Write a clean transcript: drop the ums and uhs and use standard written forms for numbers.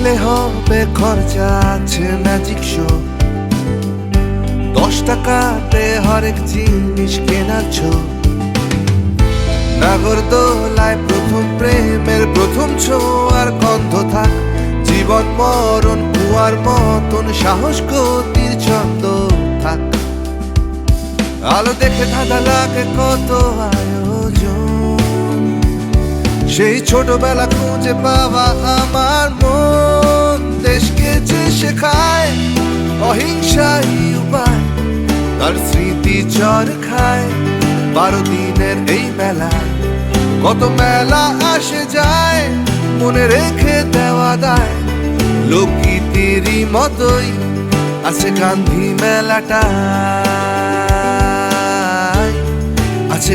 দেখলে হবে খরচা আছে ম্যাজিক শো, 10 টাকাতে হরেক জিনিস কেনার ছো। নাগরদোলায় প্রথম প্রেমের প্রথম ছোঁয়ার গন্ধ থাক, জীবন মরণ কুয়ার মতন সাহস গতির ছন্দ থাক। আলো দেখে ধাঁধা লাগে কত আয়োজন, সেই ছোটবেলা খুঁজে পাওয়া আমার মন। দেশকে যে শেখায় অহিংসাই উপায়, তার স্মৃতি চর খায় 12 দিনের এই মেলায়। কত মেলা আসে যায় মনে রেখে দেওয়া দায়, লোকগীতিরই মতোই আছে গান্ধী মেলাটা, আছে